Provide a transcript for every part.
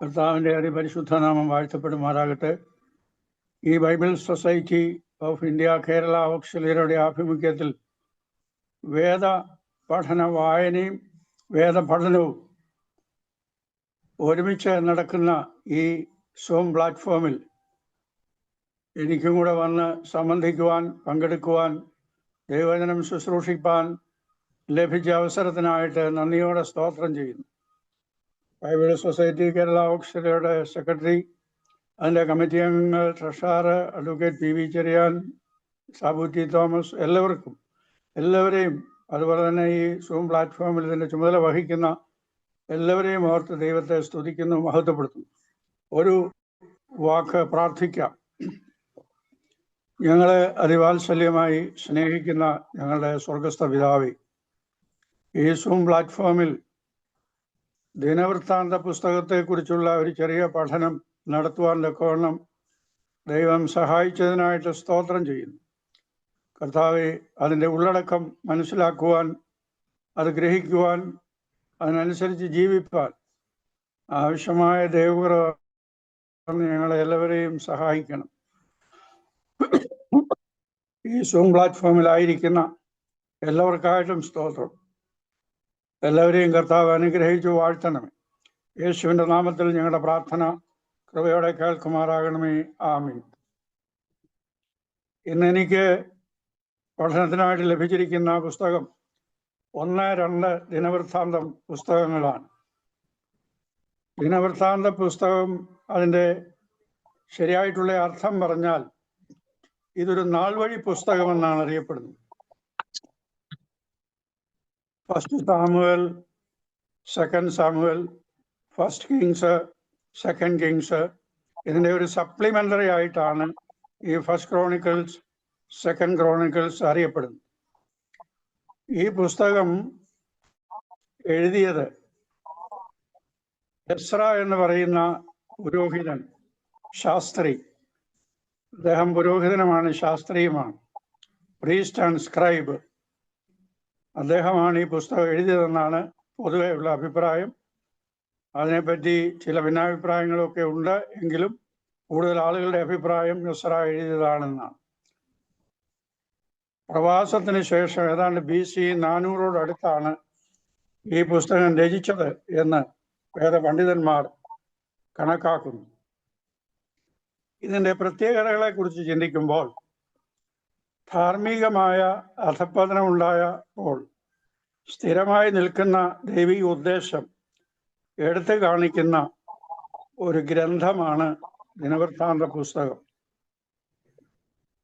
കർത്താവിൻ്റെ അതിപരിശുദ്ധ നാമം വാഴ്ത്തപ്പെടുമാറാകട്ടെ. ഈ Bible Society of India Kerala ഓക്സിലറിയുടെ ആഭിമുഖ്യത്തിൽ വേദ പഠന വായനയും വേദപഠനവും ഒരുമിച്ച് നടക്കുന്ന ഈ സൂം പ്ലാറ്റ്ഫോമിൽ എനിക്കും കൂടെ വന്ന് സംബന്ധിക്കുവാൻ, പങ്കെടുക്കുവാൻ, ദൈവവചനം ശുശ്രൂഷിപ്പാൻ ലഭിച്ച അവസരത്തിനായിട്ട് നന്ദിയോടെ സ്തോത്രം ചെയ്യുന്നു. ബൈബിൾ സൊസൈറ്റി കേരള ഓക്സിലറിയുടെ സെക്രട്ടറി, അതിൻ്റെ കമ്മിറ്റി അംഗങ്ങൾ, treasurer advocate P V Cheriyan, Sabu T Thomas, എല്ലാവരെയും അതുപോലെ തന്നെ ഈ സൂം പ്ലാറ്റ്ഫോമിൽ ഇതിൻ്റെ ചുമതല വഹിക്കുന്ന എല്ലാവരെയും ഓർത്ത് ദൈവത്തെ സ്തുതിക്കുന്നു, മഹത്വപ്പെടുത്തുന്നു. ഒരു വാക്ക് പ്രാർത്ഥിക്കാം. ഞങ്ങളെ അതിവാത്സല്യമായി സ്നേഹിക്കുന്ന ഞങ്ങളുടെ സ്വർഗസ്ഥ പിതാവേ, ഈ സൂം പ്ലാറ്റ്ഫോമിൽ ദിനവൃത്താന്ത പുസ്തകത്തെക്കുറിച്ചുള്ള ഒരു ചെറിയ പഠനം നടത്തുവാൻ തക്കവണ്ണം ദൈവം സഹായിച്ചതിനായിട്ട് സ്തോത്രം ചെയ്യുന്നു. കർത്താവെ, അതിൻ്റെ ഉള്ളടക്കം മനസ്സിലാക്കുവാൻ, അത് ഗ്രഹിക്കുവാൻ, അതിനനുസരിച്ച് ജീവിപ്പാൻ ആവശ്യമായ ദൈവകൃപ ഞങ്ങളെ എല്ലാവരെയും സഹായിക്കണം. ഈ സൂം പ്ലാറ്റ്ഫോമിലായിരിക്കുന്ന എല്ലാവർക്കായിട്ടും സ്തോത്രം. എല്ലാവരെയും കർത്താവ് അനുഗ്രഹിച്ചു വാഴ്ത്തണമേ. യേശുവിൻ്റെ നാമത്തിൽ ഞങ്ങളുടെ പ്രാർത്ഥന കൃപയോടെ കേൾക്കുമാറാകണമേ. ആമീൻ. ഇന്ന് എനിക്ക് പഠനത്തിനായിട്ട് ലഭിച്ചിരിക്കുന്ന പുസ്തകം 1-2 ദിനവൃത്താന്തം പുസ്തകങ്ങളാണ്. ദിനവൃത്താന്ത പുസ്തകം അതിൻ്റെ ശരിയായിട്ടുള്ള അർത്ഥം പറഞ്ഞാൽ ഇതൊരു നാൾവഴി പുസ്തകമെന്നാണ് അറിയപ്പെടുന്നത്. 1 സാമുവേൽ, 2 സാമുവേൽ, 1 കിങ്സ്, 2 കിങ്സ്, ഇതിൻ്റെ ഒരു സപ്ലിമെൻ്ററി ആയിട്ടാണ് ഈ 1 ക്രോണിക്കിൾസ്, 2 ക്രോണിക്കിൾസ് അറിയപ്പെടുന്നത്. ഈ പുസ്തകം എഴുതിയത് എസ്ര എന്ന് പറയുന്ന പുരോഹിതൻ, ശാസ്ത്രി. അദ്ദേഹം പുരോഹിതനുമാണ്, ശാസ്ത്രിയുമാണ്, പ്രീസ്റ്റ് ആൻഡ് സ്ക്രൈബ്. അദ്ദേഹമാണ് ഈ പുസ്തകം എഴുതിയതെന്നാണ് പൊതുവെയുള്ള അഭിപ്രായം. അതിനെപ്പറ്റി ചില ഭിന്നാഭിപ്രായങ്ങളൊക്കെ ഉണ്ട്, എങ്കിലും കൂടുതൽ ആളുകളുടെ അഭിപ്രായം എസ്ര എഴുതിയതാണെന്നാണ്. പ്രവാസത്തിന് ശേഷം ഏതാണ്ട് BC 400 അടുത്താണ് ഈ പുസ്തകം രചിച്ചത് എന്ന് വേദപണ്ഡിതന്മാർ കണക്കാക്കുന്നു. ഇതിൻ്റെ പ്രത്യേകതകളെ കുറിച്ച് ചിന്തിക്കുമ്പോൾ, ധാർമ്മികമായ അധപ്പതനമുണ്ടായപ്പോൾ സ്ഥിരമായി നിൽക്കുന്ന ദൈവിക ഉദ്ദേശം എടുത്തു കാണിക്കുന്ന ഒരു ഗ്രന്ഥമാണ് ദിനവൃത്താന്ത പുസ്തകം.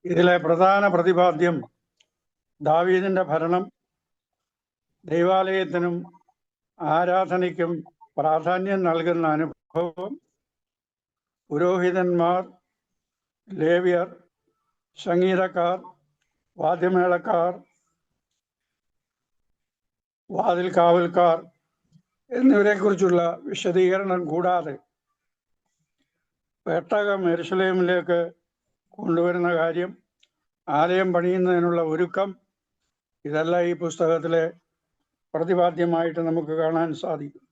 ഇതിലെ പ്രധാന പ്രതിപാദ്യം ദാവീദിന്റെ ഭരണം, ദൈവാലയത്തിനും ആരാധനയ്ക്കും പ്രാധാന്യം നൽകുന്ന അനുഭവം, പുരോഹിതന്മാർ, ലേവ്യർ, സംഗീതക്കാർ, വാദ്യമേളക്കാർ, വാതിൽ കാവൽക്കാർ എന്നിവരെ കുറിച്ചുള്ള വിശദീകരണം കൂടാതെ പെട്ടകം യെരുശലേമിലേക്ക് കൊണ്ടുവരുന്ന കാര്യം, ആലയം പണിയുന്നതിനുള്ള ഒരുക്കം, ഇതെല്ലാം ഈ പുസ്തകത്തിലെ പ്രതിപാദ്യമായിട്ട് നമുക്ക് കാണാൻ സാധിക്കും.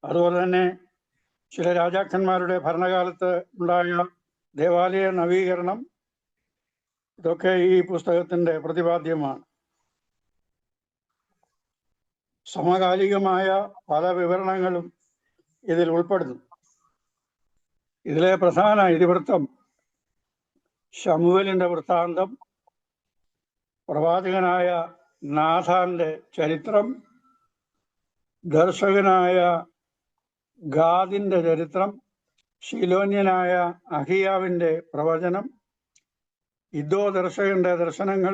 അതുപോലെ തന്നെ ചില രാജാക്കന്മാരുടെ ഭരണകാലത്ത് ഉണ്ടായ ദേവാലയ നവീകരണം, ഇതൊക്കെ ഈ പുസ്തകത്തിൻ്റെ പ്രതിപാദ്യമാണ്. സമകാലികമായ പല വിവരണങ്ങളും ഇതിൽ ഉൾപ്പെടുന്നു. ഇതിലെ പ്രധാന ഇതിവൃത്തം ശമൂവേലിൻ്റെ വൃത്താന്തം, പ്രവാചകനായ നാഥാന്റെ ചരിത്രം, ദർശകനായ ഗാദിന്റെ ചരിത്രം, ശീലോന്യനായ അഹിയാവിൻ്റെ പ്രവചനം, ഇദ്ദോ ദർശകന്റെ ദർശനങ്ങൾ,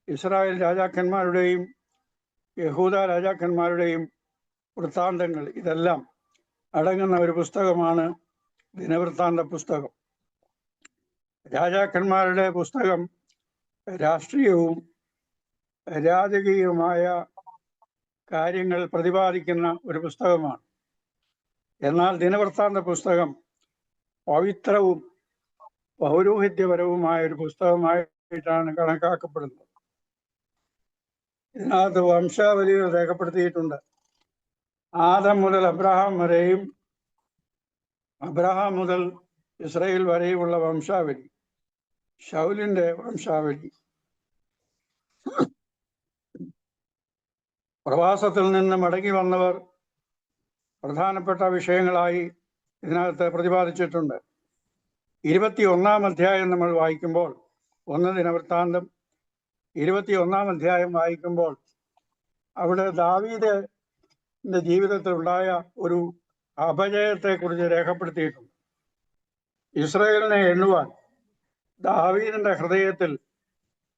ഇസ്രായേൽ രാജാക്കന്മാരുടെയും യഹൂദ രാജാക്കന്മാരുടെയും വൃത്താന്തങ്ങൾ, ഇതെല്ലാം അടങ്ങുന്ന ഒരു പുസ്തകമാണ് ദിനവൃത്താന്ത പുസ്തകം. രാജാക്കന്മാരുടെ പുസ്തകം രാഷ്ട്രീയവും രാജകീയവുമായ കാര്യങ്ങൾ പ്രതിപാദിക്കുന്ന ഒരു പുസ്തകമാണ്. എന്നാൽ ദിനവൃത്താന്ത പുസ്തകം പവിത്രവും പൗരോഹിത്യപരവുമായ ഒരു പുസ്തകമായിട്ടാണ് കണക്കാക്കപ്പെടുന്നത്. ഇതിനകത്ത് വംശാവലികൾ രേഖപ്പെടുത്തിയിട്ടുണ്ട്. ആദം മുതൽ അബ്രഹാം വരെയും അബ്രഹാം മുതൽ ഇസ്രായേൽ വരെയുമുള്ള വംശാവലി, ശൗലിന്റെ വംശാവലി, പ്രവാസത്തിൽ നിന്ന് മടങ്ങി വന്നവർ പ്രധാനപ്പെട്ട വിഷയങ്ങളായി ഇതിനകത്ത് പ്രതിപാദിച്ചിട്ടുണ്ട്. 21-ാം അധ്യായം നമ്മൾ വായിക്കുമ്പോൾ, 1 ദിനവൃത്താന്തം 21-ാം അധ്യായം വായിക്കുമ്പോൾ അവിടെ ദാവീദിന്റെ ജീവിതത്തിൽ ഉണ്ടായ ഒരു അപജയത്തെക്കുറിച്ച് രേഖപ്പെടുത്തിയിട്ടുണ്ട്. ഇസ്രായേലിനെ എണ്ണുവാൻ ദാവീദിന്റെ ഹൃദയത്തിൽ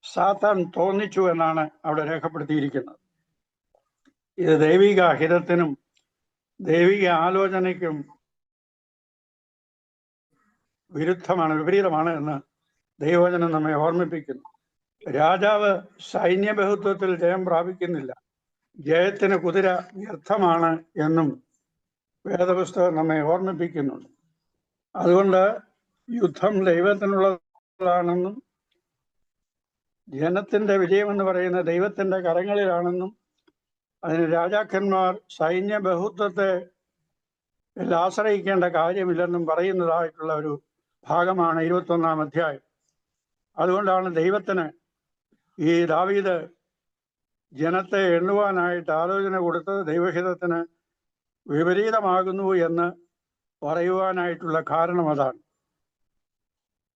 സാത്താൻ തോന്നിച്ചു എന്നാണ് അവിടെ രേഖപ്പെടുത്തിയിരിക്കുന്നത്. ഇത് ദൈവിക ഹിതത്തിനും ദൈവിക ആലോചനയ്ക്കും വിപരീതമാണ് എന്ന് ദൈവവചനം നമ്മെ ഓർമ്മിപ്പിക്കുന്നു. രാജാവ് സൈന്യബഹുത്വത്തിൽ ജയം പ്രാപിക്കുന്നില്ല, ജയത്തിന് കുതിര വ്യർത്ഥമാണ് എന്നും വേദപുസ്തകം നമ്മെ ഓർമ്മിപ്പിക്കുന്നുണ്ട്. അതുകൊണ്ട് യുദ്ധം ദൈവത്തിനുള്ളതാണെന്നും ജനത്തിന്റെ വിജയമെന്ന് പറയുന്ന ദൈവത്തിന്റെ കരങ്ങളിലാണെന്നും അതിന് രാജാക്കന്മാർ സൈന്യ ബഹുത്വത്തെ ആശ്രയിക്കേണ്ട കാര്യമില്ലെന്നും പറയുന്നതായിട്ടുള്ള ഒരു ഭാഗമാണ് 21-ാം അധ്യായം. അതുകൊണ്ടാണ് ദൈവത്തിന് ഈ ദാവീദ് ജനത്തെ എണ്ണുവാനായിട്ട് ആലോചന കൊടുത്തത് ദൈവഹിതത്തിന് വിപരീതമാകുന്നു എന്ന് പറയുവാനായിട്ടുള്ള കാരണം അതാണ്.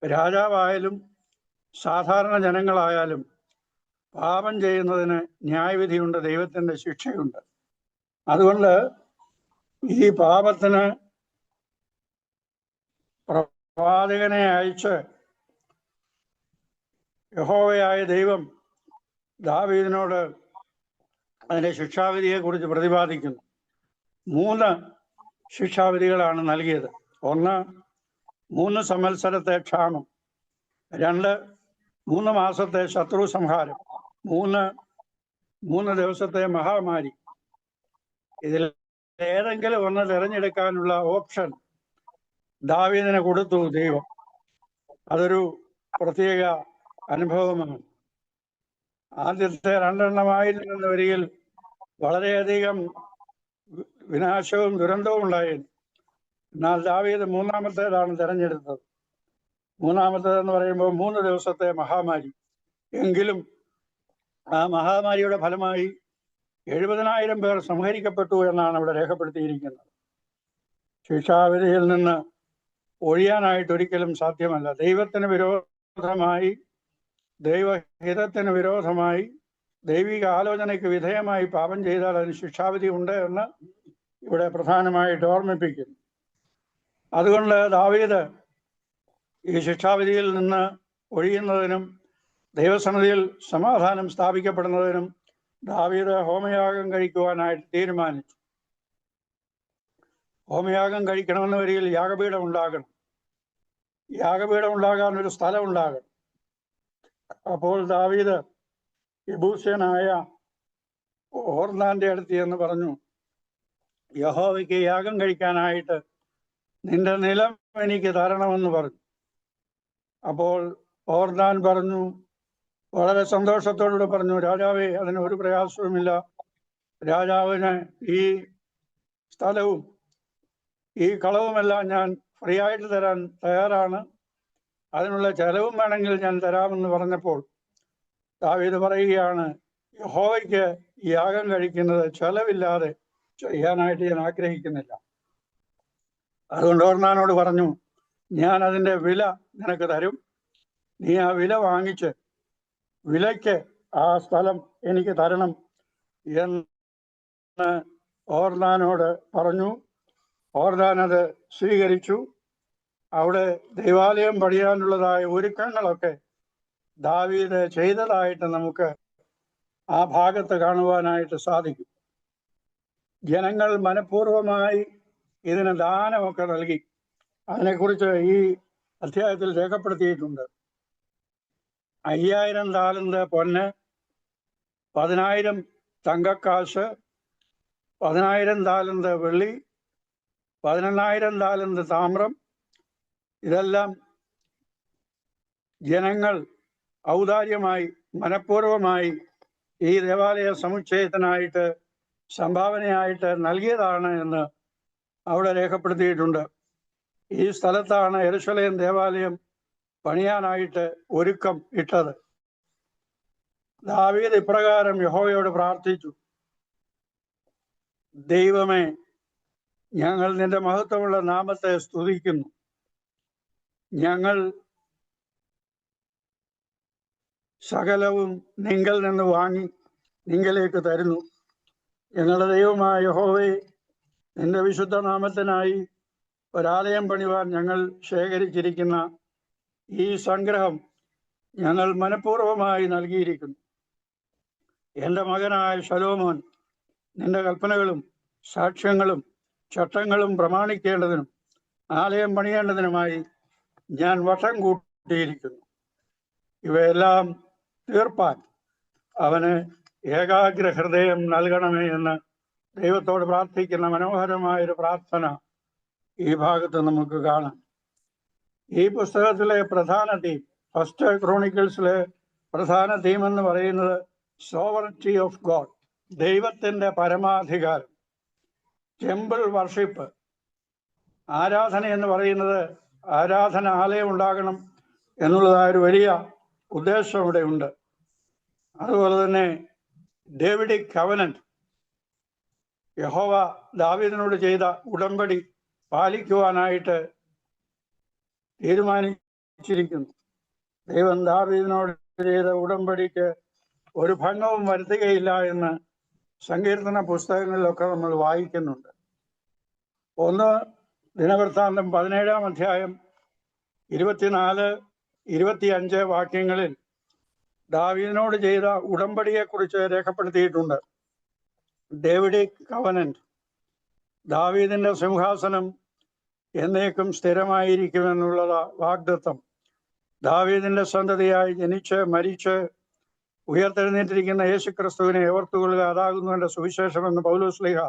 രാജാവായാലും സാധാരണ ജനങ്ങളായാലും പാപം ചെയ്യുന്നതിന് ന്യായവിധിയുണ്ട്, ദൈവത്തിന്റെ ശിക്ഷയുണ്ട്. അതുകൊണ്ട് ഈ പാപത്തിന് പ്രവാചകനെ അയച്ച് യഹോവയായ ദൈവം ദാവീദിനോട് അതിന്റെ ശിക്ഷാവിധിയെ കുറിച്ച് പ്രതിപാദിക്കുന്നു. 3 ശിക്ഷാവിധികളാണ് നൽകിയത്. 1, 3 സംവത്സരത്തെ ക്ഷാമം. 2, 3 മാസത്തെ ശത്രു സംഹാരം. 3 ദിവസത്തെ മഹാമാരി. ഇതിൽ ഏതെങ്കിലും ഒന്ന് തിരഞ്ഞെടുക്കാനുള്ള ഓപ്ഷൻ ദാവീദിന് കൊടുത്തു ദൈവം. അതൊരു പ്രത്യേക അനുഭവമാണ്. ആദ്യത്തെ 2 എണ്ണമായിരുന്ന വരിയിൽ വളരെയധികം വിനാശവും ദുരന്തവും ഉണ്ടായിരുന്നു. എന്നാൽ ദാവീദ് 3-ാമത്തേതാണ് തിരഞ്ഞെടുത്തത്. 3-ാമത്തേതെന്ന് പറയുമ്പോൾ 3 ദിവസത്തെ മഹാമാരി. എങ്കിലും ആ മഹാമാരിയുടെ ഫലമായി 70,000 പേർ സംഹരിക്കപ്പെട്ടു എന്നാണ് അവിടെ രേഖപ്പെടുത്തിയിരിക്കുന്നത്. ശിക്ഷാവിധിയിൽ നിന്ന് ഒഴിയാനായിട്ട് ഒരിക്കലും സാധ്യമല്ല. ദൈവത്തിന് വിരോധമായി, ദൈവഹിതത്തിന് വിരോധമായി, ദൈവിക ആലോചനയ്ക്ക് വിധേയമായി പാപം ചെയ്താൽ അതിന് ശിക്ഷാവിധി ഉണ്ട് എന്ന് ഇവിടെ പ്രധാനമായിട്ട് ഓർമ്മിപ്പിക്കുന്നു. അതുകൊണ്ട് ദാവീദ് ഈ ശിക്ഷാവിധിയിൽ നിന്ന് ഒഴിയുന്നതിനും ദൈവസന്നിധിയിൽ സമാധാനം സ്ഥാപിക്കപ്പെടുന്നതിനും ദാവീദ് ഹോമയാഗം കഴിക്കുവാനായിട്ട് തീരുമാനിച്ചു. ഹോമയാഗം കഴിക്കണമെന്ന വരിയിൽ യാഗപീഠം ഉണ്ടാകണം. യാഗപീഠം ഉണ്ടാകാൻ ഒരു സ്ഥലം ഉണ്ടാകണം. അപ്പോൾ ദാവീദ് യെബൂസ്യനായ ഓർന്നാന്റെ അടുത്ത് എന്ന് പറഞ്ഞു, യഹോവയ്ക്ക് യാഗം കഴിക്കാനായിട്ട് നിന്റെ നിലം എനിക്ക് തരണമെന്ന് പറഞ്ഞു. അപ്പോൾ ഓർന്നാൻ പറഞ്ഞു, വളരെ സന്തോഷത്തോടുകൂടെ പറഞ്ഞു, രാജാവേ, അതിന് ഒരു പ്രയാസവുമില്ല. രാജാവിന് ഈ സ്ഥലവും ഈ കളവുമെല്ലാം ഞാൻ ഫ്രീ ആയിട്ട് തരാൻ തയ്യാറാണ്. അതിനുള്ള ചെലവും വേണമെങ്കിൽ ഞാൻ തരാമെന്ന് പറഞ്ഞപ്പോൾ ദാവീദ് പറയുകയാണ്, യഹോവയ്ക്ക് യാഗം കഴിക്കുന്നത് ചെലവില്ലാതെ ചെയ്യാനായിട്ട് ഞാൻ ആഗ്രഹിക്കുന്നില്ല. അതുകൊണ്ട് ഓർന്നാനോട് പറഞ്ഞു, ഞാൻ അതിൻ്റെ വില നിനക്ക് തരും, നീ ആ വില വാങ്ങിച്ച് വിലയ്ക്ക് ആ സ്ഥലം എനിക്ക് തരണം എന്ന് ഓർന്നാനോട് പറഞ്ഞു. ഓർന്നാൻ അത് സ്വീകരിച്ചു. അവിടെ ദൈവാലയം പണിയാനുള്ളതായ ഒരുക്കങ്ങളൊക്കെ ദാവീദ് ചെയ്തതായിട്ട് നമുക്ക് ആ ഭാഗത്ത് കാണുവാനായിട്ട് സാധിക്കും. ജനങ്ങൾ മനഃപൂർവമായി ഇതിന് ദാനമൊക്കെ നൽകി. അതിനെക്കുറിച്ച് ഈ അധ്യായത്തിൽ രേഖപ്പെടുത്തിയിട്ടുണ്ട്. 5000 താലന്ത് പൊന്ന്, 10,000 തങ്കക്കാശ്, 10,000 താലന്ത് വെള്ളി, 11,000 താലന്ത് താമ്രം. ഇതെല്ലാം ജനങ്ങൾ ഔദാര്യമായി മനഃപൂർവമായി ഈ ദേവാലയ സമുച്ചയത്തിനായിട്ട് സംഭാവനയായിട്ട് നൽകിയതാണ് എന്ന് അവിടെ രേഖപ്പെടുത്തിയിട്ടുണ്ട്. ഈ സ്ഥലത്താണ് യെരൂശലേം ദേവാലയം പണിയാനായിട്ട് ഒരുക്കം ഇട്ടത്. ദാവീദ് ഇപ്രകാരം യഹോവയോട് പ്രാർത്ഥിച്ചു: ദൈവമേ, ഞങ്ങൾ നിന്റെ മഹത്വമുള്ള നാമത്തെ സ്തുതിക്കുന്നു. ഞങ്ങൾ സകലവും നിങ്കൽ നിന്ന് വാങ്ങി നിങ്കലേക്ക് തരുന്നു. ഞങ്ങളുടെ ദൈവമായ യഹോവേ, നിന്റെ വിശുദ്ധ നാമത്തിനായി ഒരാലയം പണിവാൻ ഞങ്ങൾ ശേഖരിച്ചിരിക്കുന്ന ഈ സംഗ്രഹം ഞങ്ങൾ മനഃപൂർവ്വമായി നൽകിയിരിക്കുന്നു. എൻ്റെ മകനായ ശലോമോൻ നിന്റെ കൽപ്പനകളും സാക്ഷ്യങ്ങളും ചട്ടങ്ങളും പ്രമാണിക്കേണ്ടതിനും ആലയം പണിയേണ്ടതിനുമായി ഞാൻ വട്ടം കൂട്ടിയിരിക്കുന്നു. ഇവയെല്ലാം തീർപ്പാൻ അവന് ഏകാഗ്ര ഹൃദയം നൽകണമേ എന്ന് ദൈവത്തോട് പ്രാർത്ഥിക്കുന്ന മനോഹരമായൊരു പ്രാർത്ഥന ഈ ഭാഗത്ത് നമുക്ക് കാണാം. ഈ പുസ്തകത്തിലെ പ്രധാന തീം, ഫസ്റ്റ് ക്രോണിക്കിൾസിലെ പ്രധാന തീം എന്ന് പറയുന്നത് സോവറിറ്റി ഓഫ് ഗോഡ്, ദൈവത്തിൻ്റെ പരമാധികാരം. ടെമ്പിൾ വർഷിപ്പ്, ആരാധന എന്ന് പറയുന്നത് ആരാധനാലയം ഉണ്ടാകണം എന്നുള്ളതായ ഒരു വലിയ ഉദ്ദേശം ഇവിടെ ഉണ്ട്. അതുപോലെ തന്നെ ഡേവിഡിക് കവനന്റ്, യഹോവ ദാവീദിനോട് ചെയ്ത ഉടമ്പടി പാലിക്കുവാനായിട്ട് തീരുമാനിച്ചിരിക്കുന്നു. ദൈവം ദാവീദിനോട് ചെയ്ത ഉടമ്പടിക്ക് ഒരു ഭംഗവും വരുത്തുകയില്ല എന്ന് സങ്കീർത്തന പുസ്തകങ്ങളിലൊക്കെ നമ്മൾ വായിക്കുന്നുണ്ട്. 1 ദിനവൃത്താന്തം 17-ാം അധ്യായം 24-25 വാക്യങ്ങളിൽ ദാവീദിനോട് ചെയ്ത ഉടമ്പടിയെക്കുറിച്ച് രേഖപ്പെടുത്തിയിട്ടുണ്ട്. ഡേവിഡിക് കവനന്റ്, ദാവീദിന്റെ സിംഹാസനം എന്നേക്കും സ്ഥിരമായിരിക്കുമെന്നുള്ള വാഗ്ദത്തം, ദാവീദിന്റെ സന്തതിയായി ജനിച്ച് മരിച്ച് ഉയർത്തെഴുന്നേറ്റിരിക്കുന്ന യേശുക്രിസ്തുവിനെ ഓർത്തുകൊള്ളുക, അതാകുന്നു എൻ്റെ സുവിശേഷമെന്ന് പൗലോസ്ലീഹ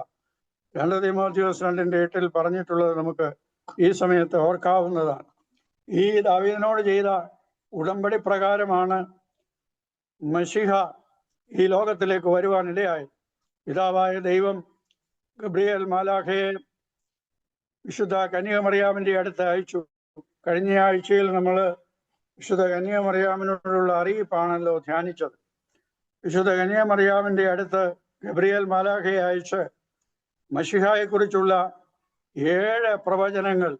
2 തീമോഥെയോസ് 2:8 പറഞ്ഞിട്ടുള്ളത് നമുക്ക് ഈ സമയത്ത് ഓർക്കാവുന്നതാണ്. ഈ ദാവീദിനോട് ചെയ്ത ഉടമ്പടി പ്രകാരമാണ് മശിഹ ഈ ലോകത്തിലേക്ക് വരുവാനിടയായി. പിതാവായ ദൈവം ഗബ്രിയേൽ മാലാഖയെ വിശുദ്ധ കന്യകമറിയാമിൻ്റെ അടുത്ത് അയച്ചു. കഴിഞ്ഞ ആഴ്ചയിൽ നമ്മൾ വിശുദ്ധ കന്യകമറിയാമിനോടുള്ള അറിയിപ്പാണല്ലോ ധ്യാനിച്ചത്. വിശുദ്ധ കന്യകമറിയാമിൻ്റെ അടുത്ത് ഗബ്രിയേൽ മാലാഖയെ അയച്ച് മശിഹായെക്കുറിച്ചുള്ള 7 പ്രവചനങ്ങൾ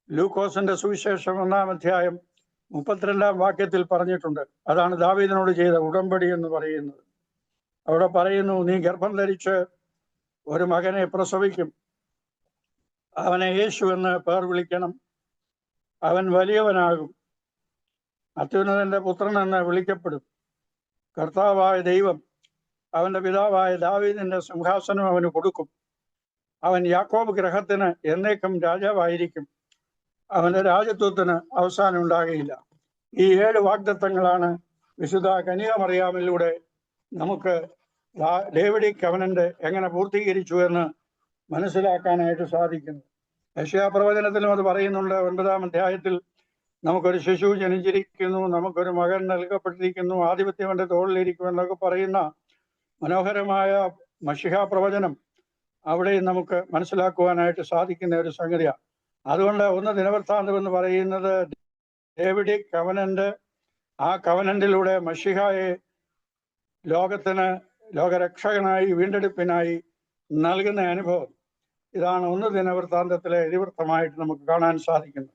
ലൂക്കോസിന്റെ സുവിശേഷം 1-ാം അധ്യായം 32-ാം വാക്യത്തിൽ പറഞ്ഞിട്ടുണ്ട്. അതാണ് ദാവീദിനോട് ചെയ്ത ഉടമ്പടി എന്ന് പറയുന്നത്. അവിടെ പറയുന്നു, നീ ഗർഭം ധരിച്ച് ഒരു മകനെ പ്രസവിക്കും, അവനെ യേശു എന്ന് പേർ വിളിക്കണം. അവൻ വലിയവനാകും, അത്യുന്നതന്റെ പുത്രൻ എന്ന് വിളിക്കപ്പെടും. കർത്താവായ ദൈവം അവന്റെ പിതാവായ ദാവീദിന്റെ സിംഹാസനം അവന് കൊടുക്കും. അവൻ യാക്കോബ് ഗൃഹത്തിന് എന്നേക്കും രാജാവായിരിക്കും. അവന്റെ രാജത്വത്തിന് അവസാനം ഉണ്ടാകുകയില്ല. ഈ 7 വാഗ്ദത്തങ്ങളാണ് വിശുദ്ധ കന്യകമറിയാമിലൂടെ നമുക്ക് ഡേവിഡിക് കവനന്റ് എങ്ങനെ പൂർത്തീകരിച്ചു എന്ന് മനസ്സിലാക്കാനായിട്ട് സാധിക്കുന്നു. യെശയ്യാ പ്രവചനത്തിലും അത് പറയുന്നുണ്ട്. 9-ാം അധ്യായത്തിൽ നമുക്കൊരു ശിശു ജനിച്ചിരിക്കുന്നു, നമുക്കൊരു മകൻ നൽകപ്പെട്ടിരിക്കുന്നു, ആധിപത്യം അവന്റെ തോളിലിരിക്കും എന്നൊക്കെ പറയുന്ന മനോഹരമായ മശിഹ പ്രവചനം അവിടെ നമുക്ക് മനസ്സിലാക്കുവാനായിട്ട് സാധിക്കുന്ന ഒരു സംഗതിയാണ്. അതുകൊണ്ട് 1 ദിനവൃത്താന്തം എന്ന് പറയുന്നത് ഡേവിഡിക് കവനന്റ്, ആ കവനന്റിലൂടെ മശിഹായെ ലോകത്തിന് ലോകരക്ഷകനായി വീണ്ടെടുപ്പിനായി നൽകുന്ന അനുഭവം, ഇതാണ് 1 ദിനവൃത്താന്തത്തിലെ ഇതിവൃത്തമായിട്ട് നമുക്ക് കാണാൻ സാധിക്കുന്നത്.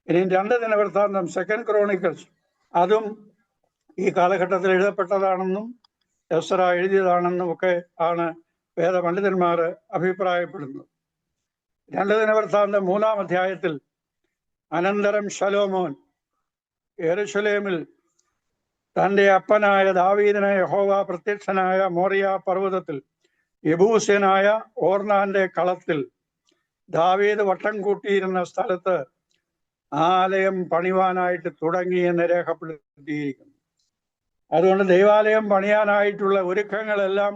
ഇനി 2 ദിനവൃത്താന്തം, സെക്കൻഡ് ക്രോണിക്കിൾസ്, അതും ഈ കാലഘട്ടത്തിൽ എഴുതപ്പെട്ടതാണെന്നും എസ്രാ എഴുതിയതാണെന്നും ഒക്കെ ആണ് വേദപണ്ഡിതന്മാർ അഭിപ്രായപ്പെടുന്നത്. 2 ദിനവൃത്താന്തം 3-ാം അധ്യായത്തിൽ, അനന്തരം ശലോമോൻ യെരൂശലേമിൽ തൻ്റെ അപ്പനായ ദാവീദിന് യഹോവ പ്രത്യക്ഷനായ മോറിയ പർവ്വതത്തിൽ യെബൂസ്യനായ ഓർന്നാന്റെ കളത്തിൽ ദാവീദ് വട്ടം കൂട്ടിയിരുന്ന സ്ഥലത്ത് ആലയം പണിവാനായിട്ട് തുടങ്ങി എന്ന് രേഖപ്പെടുത്തിയിരിക്കുന്നു. അതുകൊണ്ട് ദൈവാലയം പണിയാനായിട്ടുള്ള ഒരുക്കങ്ങളെല്ലാം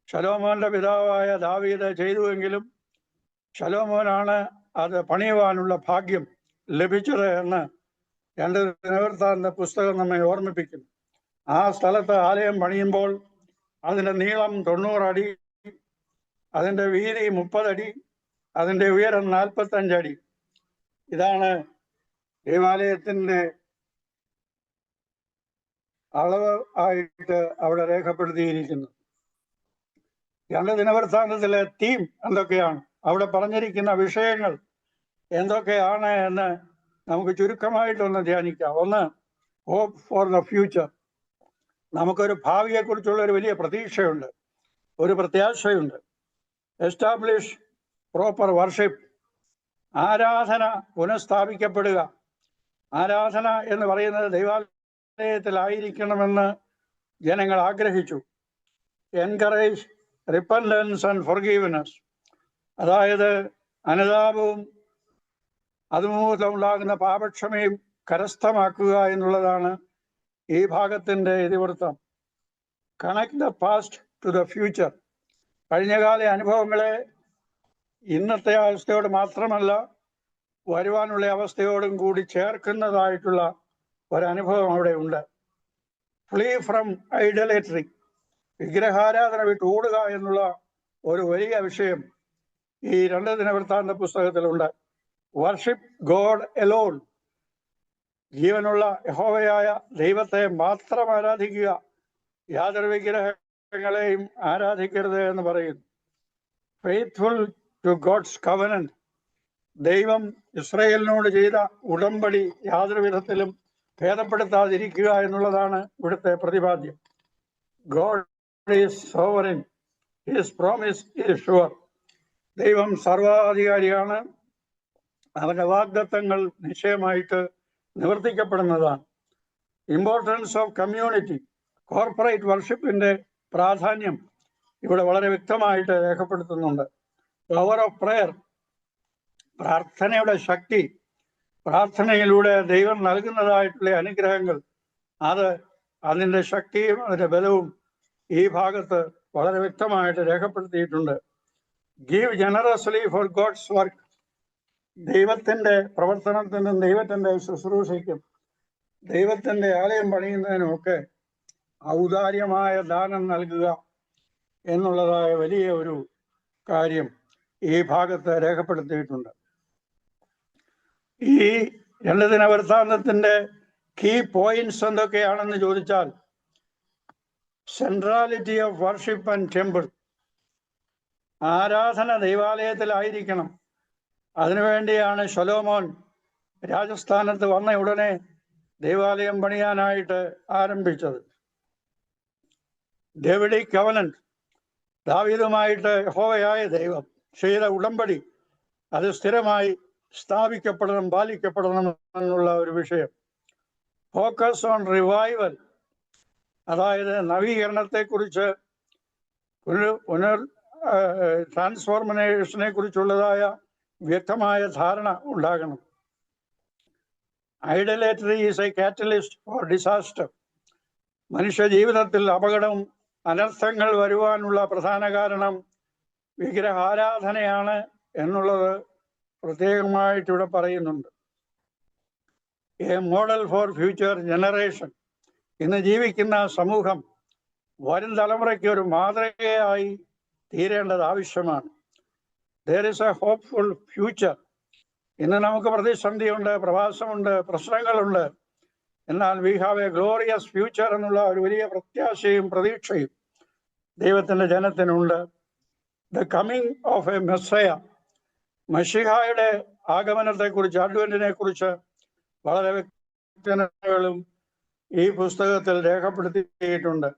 ശലോമോന്റെ പിതാവായ ദാവീദ് ചെയ്തുവെങ്കിലും ശലോമോനാണ് അത് പണിയുവാനുള്ള ഭാഗ്യം ലഭിച്ചത് എന്ന് 2 ദിനവൃത്താന്ത പുസ്തകം നമ്മെ ഓർമ്മിപ്പിക്കുന്നു. ആ സ്ഥലത്ത് ആലയം പണിയുമ്പോൾ അതിൻ്റെ നീളം 90 അടി, അതിൻ്റെ വീതി 30 അടി, അതിൻ്റെ ഉയരം 45 അടി. ഇതാണ് ദേവാലയത്തിൻ്റെ അളവ് ആയിട്ട് അവിടെ രേഖപ്പെടുത്തിയിരിക്കുന്നത്. 2 ദിനവൃത്താന്തത്തിലെ തീം എന്തൊക്കെയാണ്, അവിടെ പറഞ്ഞിരിക്കുന്ന വിഷയങ്ങൾ എന്തൊക്കെയാണ് എന്ന് നമുക്ക് ചുരുക്കമായിട്ടൊന്ന് ധ്യാനിക്കാം. ഒന്ന്, ഹോപ്പ് ഫോർ ദ ഫ്യൂച്ചർ. നമുക്കൊരു ഭാവിയെക്കുറിച്ചുള്ള ഒരു വലിയ പ്രതീക്ഷയുണ്ട്, ഒരു പ്രത്യാശയുണ്ട്. Establish proper worship. ആരാധന പുനഃസ്ഥാപിക്കപ്പെടുക. ആരാധന എന്ന് പറയുന്നത് ദൈവാലയത്തിലായിരിക്കണമെന്ന് ജനങ്ങൾ ആഗ്രഹിച്ചു. Encourage repentance and forgiveness. അതായത് അനുതാപവും അതുമൂലമുണ്ടാകുന്ന പാപക്ഷമയും കരസ്ഥമാക്കുക എന്നുള്ളതാണ് ഈ ഭാഗത്തിൻ്റെ ഇതിവൃത്തം. Connect the past to the future. കഴിഞ്ഞകാല അനുഭവങ്ങളെ ഇന്നത്തെ അവസ്ഥയോട് മാത്രമല്ല വരുവാനുള്ള അവസ്ഥയോടും കൂടി ചേർക്കുന്നതായിട്ടുള്ള ഒരനുഭവം അവിടെ ഉണ്ട്. Flee from idolatry. വിഗ്രഹാരാധന വിട്ട് ഓടുക എന്നുള്ള ഒരു വലിയ വിഷയം ഈ 2 ദിനവൃത്താന്ത പുസ്തകത്തിലുണ്ട്. Worship God alone. ജീവനുള്ള യഹോവയായ ദൈവത്തെ മാത്രം ആരാധിക്കുക, യാതൊരു വിഗ്രഹങ്ങളെയും ആരാധിക്കരുത് എന്ന് പറയുന്നു. Faithful to God's covenant. ദൈവം ഇസ്രായേലിനോട് ചെയ്ത ഉടമ്പടി യാതൊരു വിധത്തിലും ഭേദപ്പെടുത്താതിരിക്കുക എന്നുള്ളതാണ് ഇവിടുത്തെ പ്രതിപാദ്യം. God is sovereign, his promise is sure. ദൈവം സർവാധികാരിയാണ്, അവന്റെ വാഗ്ദത്തങ്ങൾ നിശ്ചയമായിട്ട് നിവർത്തിക്കപ്പെടുന്നതാണ്. Importance of community. കോർപ്പറേറ്റ് വർഷിപ്പിന്റെ പ്രാധാന്യം ഇവിടെ വളരെ വ്യക്തമായിട്ട് രേഖപ്പെടുത്തുന്നുണ്ട്. Power of prayer. പ്രാർത്ഥനയുടെ ശക്തി. പ്രാർത്ഥനയിലൂടെ ദൈവം നൽകുന്നതായിട്ടുള്ള അനുഗ്രഹങ്ങൾ, അതിൻ്റെ ശക്തിയും അതിൻ്റെ ബലവും ഈ ഭാഗത്ത് വളരെ വ്യക്തമായിട്ട് രേഖപ്പെടുത്തിയിട്ടുണ്ട്. Give generously for God's work. ദൈവത്തിൻ്റെ പ്രവർത്തനത്തിനും ദൈവത്തിൻ്റെ ശുശ്രൂഷയ്ക്കും ദൈവത്തിൻ്റെ ആലയം പണിയുന്നതിനുമൊക്കെ ഔദാര്യമായ ദാനം നൽകുക എന്നുള്ളതായ വലിയ ഒരു കാര്യം ഈ ഭാഗത്ത് രേഖപ്പെടുത്തിയിട്ടുണ്ട്. ഈ 2 ദിനവൃത്താന്തത്തിൻ്റെ കീ പോയിന്റ്സ് എന്തൊക്കെയാണെന്ന് ചോദിച്ചാൽ, centrality of worship and temple. ആരാധന ദൈവാലയത്തിലായിരിക്കണം. അതിനുവേണ്ടിയാണ് ശലോമോൻ രാജസ്ഥാനത്ത് വന്ന ഉടനെ ദൈവാലയം പണിയാനായിട്ട് ആരംഭിച്ചത്. ഡേവിഡിക് കവനന്റ്. ദാവീദുമായിട്ട് യഹോവയായ ദൈവം ചെയ്ത ഉടമ്പടി അത് സ്ഥിരമായി സ്ഥാപിക്കപ്പെടണം, പാലിക്കപ്പെടണം എന്നുള്ള ഒരു വിഷയം. Focus on revival. അതായത് നവീകരണത്തെക്കുറിച്ച്, ട്രാൻസ്ഫോർമേഷനെ കുറിച്ചുള്ളതായ വ്യക്തമായ ധാരണ ഉണ്ടാകണം. Idolatry is a catalyst for disaster. മനുഷ്യ ജീവിതത്തിൽ അപകടവും അനർത്ഥങ്ങൾ വരുവാനുള്ള പ്രധാന കാരണം വിഗ്രഹാരാധനയാണ് എന്നുള്ളത് പ്രത്യേകമായിട്ട് ഇവിടെ പറയുന്നുണ്ട്. A model for future generation. ഇന്ന് ജീവിക്കുന്ന സമൂഹം വരും തലമുറയ്ക്ക് ഒരു മാതൃകയായി തീരേണ്ടത് ആവശ്യമാണ്. There is a hopeful future. ഇന്ന് നമുക്ക് പ്രതിസന്ധിയുണ്ട്, പ്രവാസമുണ്ട്, പ്രശ്നങ്ങളുണ്ട്. എന്നാൽ we have a glorious future എന്നുള്ള ഒരു വലിയ പ്രത്യാശയും പ്രതീക്ഷയും ദൈവത്തിൻ്റെ ജനത്തിനുണ്ട്. The coming of a Messiah. മശിഹായുടെ ആഗമനത്തെക്കുറിച്ച്, അഡ്വന്റിനെ കുറിച്ച് വളരെ വ്യക്തതകളും ഈ പുസ്തകത്തിൽ രേഖപ്പെടുത്തിയിട്ടുണ്ട്.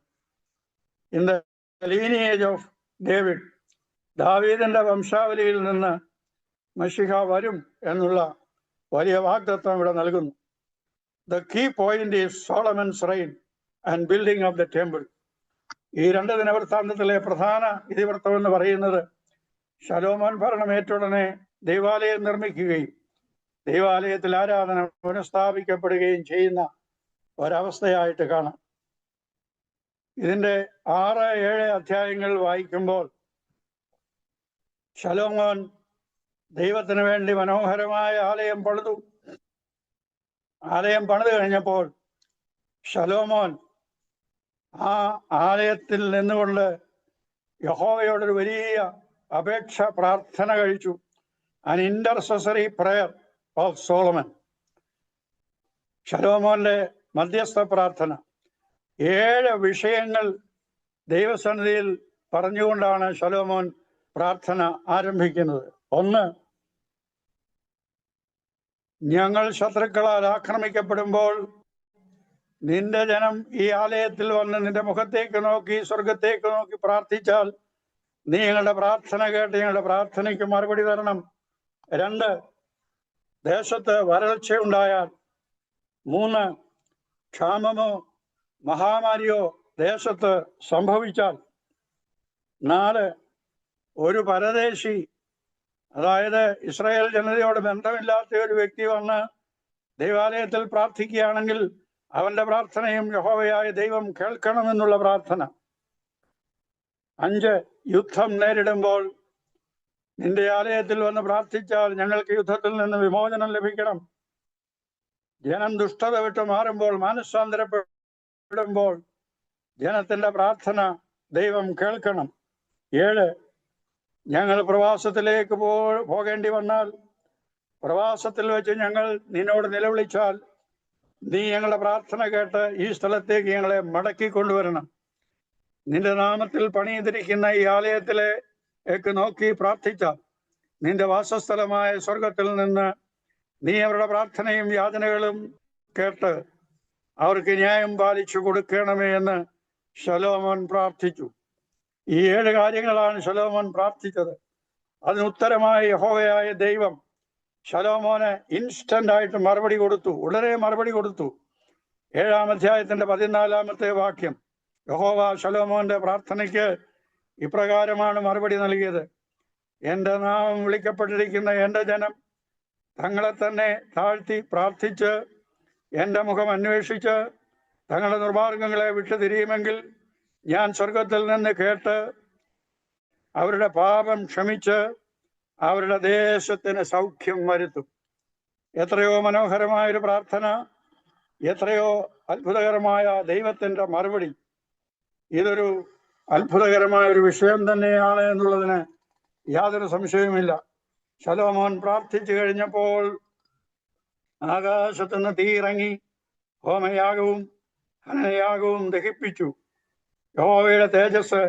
In the lineage of David. ദാവീദിന്റെ വംശാവലിയിൽ നിന്ന് മശിഹ വരും എന്നുള്ള വലിയ വാഗ്ദത്തം ഇവിടെ നൽകുന്നു. The key point is Solomon's reign and building of the temple. ഈ 2 ദിനവൃത്താന്തത്തിലെ പ്രധാന ഇതിവൃത്തം എന്ന് പറയുന്നത് ശലോമോൻ ഭരണമേറ്റുടനെ ദൈവാലയം നിർമ്മിക്കുകയും ദൈവാലയത്തിൽ ആരാധന പുനഃസ്ഥാപിക്കപ്പെടുകയും ചെയ്യുന്ന ഒരവസ്ഥയായിട്ട് കാണാം. ഇതിൻ്റെ 6-7 അധ്യായങ്ങൾ വായിക്കുമ്പോൾ ശലോമോൻ ദൈവത്തിന് വേണ്ടി മനോഹരമായ ആലയം പണിതു. ആലയം പണിത് കഴിഞ്ഞപ്പോൾ ശലോമോൻ ആ ആലയത്തിൽ നിന്നുകൊണ്ട് യഹോവയോടൊരു വലിയ അപേക്ഷ പ്രാർത്ഥന കഴിച്ചു. An intercessory prayer of Solomon. ശലോമോന്റെ മധ്യസ്ഥ പ്രാർത്ഥന. 7 വിഷയങ്ങൾ ദൈവസന്നിധിയിൽ പറഞ്ഞുകൊണ്ടാണ് ശലോമോൻ പ്രാർത്ഥന ആരംഭിക്കുന്നത്. 1, ഞങ്ങൾ ശത്രുക്കളാൽ ആക്രമിക്കപ്പെടുമ്പോൾ നിന്റെ ജനം ഈ ആലയത്തിൽ വന്ന് നിന്റെ മുഖത്തേക്ക് നോക്കി സ്വർഗത്തേക്ക് നോക്കി പ്രാർത്ഥിച്ചാൽ നീ ഞങ്ങളുടെ പ്രാർത്ഥന കേട്ട് ഞങ്ങളുടെ പ്രാർത്ഥനയ്ക്ക് മറുപടി തരണം. 2, ദേശത്ത് വരൾച്ചയുണ്ടായാൽ. 3, ക്ഷാമമോ മഹാമാരിയോ ദേശത്ത് സംഭവിച്ചാൽ. 4, ഒരു പരദേശി, അതായത് ഇസ്രായേൽ ജനതയോട് ബന്ധമില്ലാത്ത ഒരു വ്യക്തി വന്ന് ദൈവാലയത്തിൽ പ്രാർത്ഥിക്കുകയാണെങ്കിൽ അവന്റെ പ്രാർത്ഥനയും യഹോവയായ ദൈവം കേൾക്കണമെന്നുള്ള പ്രാർത്ഥന. 5, യുദ്ധം നേരിടുമ്പോൾ നിന്റെ ആലയത്തിൽ വന്ന് പ്രാർത്ഥിച്ചാൽ ഞങ്ങൾക്ക് യുദ്ധത്തിൽ നിന്ന് വിമോചനം ലഭിക്കണം. ജനം ദുഷ്ടത വിട്ട് മാറുമ്പോൾ, മാനസാന്തരപ്പെടുമ്പോൾ ജനത്തിന്റെ പ്രാർത്ഥന ദൈവം കേൾക്കണം. 7, ഞങ്ങൾ പ്രവാസത്തിലേക്ക് പോകേണ്ടി വന്നാൽ പ്രവാസത്തിൽ വെച്ച് ഞങ്ങൾ നിന്നോട് നിലവിളിച്ചാൽ നീ ഞങ്ങളുടെ പ്രാർത്ഥന കേട്ട് ഈ സ്ഥലത്തേക്ക് ഞങ്ങളെ മടക്കി കൊണ്ടുവരണം. നിന്റെ നാമത്തിൽ പണിതിരിക്കുന്ന ഈ ആലയത്തിലേക്ക് നോക്കി പ്രാർത്ഥിച്ചാൽ നിന്റെ വാസസ്ഥലമായ സ്വർഗത്തിൽ നിന്ന് നീ അവരുടെ പ്രാർത്ഥനയും യാചനകളും കേട്ട് അവർക്ക് ന്യായം പാലിച്ചു കൊടുക്കണമേ എന്ന് ശലോമോൻ പ്രാർത്ഥിച്ചു. ഈ 7 കാര്യങ്ങളാണ് ശലോമോൻ പ്രാർത്ഥിച്ചത്. അതിന് ഉത്തരമായി യഹോവയായ ദൈവം ശലോമോന് ഇൻസ്റ്റന്റ് ആയിട്ട് മറുപടി കൊടുത്തു, ഉടനെ മറുപടി കൊടുത്തു. 7-ാം അധ്യായത്തിന്റെ 14-ാമത്തെ വാക്യം, യഹോവ ശലോമോന്റെ പ്രാർത്ഥനയ്ക്ക് ഇപ്രകാരമാണ് മറുപടി നൽകിയത്. എൻ്റെ നാമം വിളിക്കപ്പെട്ടിരിക്കുന്ന എൻ്റെ ജനം തങ്ങളെ തന്നെ താഴ്ത്തി പ്രാർത്ഥിച്ച് എൻ്റെ മുഖം അന്വേഷിച്ച് തങ്ങളുടെ നിർമാർഗങ്ങളെ വിട്ടുതിരിയുമെങ്കിൽ ഞാൻ സ്വർഗത്തിൽ നിന്ന് കേട്ട് അവരുടെ പാപം ക്ഷമിച്ച് അവരുടെ ദേശത്തിന് സൗഖ്യം വരുത്തും. എത്രയോ മനോഹരമായൊരു പ്രാർത്ഥന, എത്രയോ അത്ഭുതകരമായ ദൈവത്തിൻ്റെ മറുപടി. ഇതൊരു അത്ഭുതകരമായൊരു വിഷയം തന്നെയാണ് എന്നുള്ളതിന് യാതൊരു സംശയവുമില്ല. ശലോമോൻ പ്രാർത്ഥിച്ചു കഴിഞ്ഞപ്പോൾ ആകാശത്തുനിന്ന് തീയിറങ്ങി ഹോമയാഗവും ഹനനയാഗവും ദഹിപ്പിച്ചു. യഹോവയുടെ തേജസ്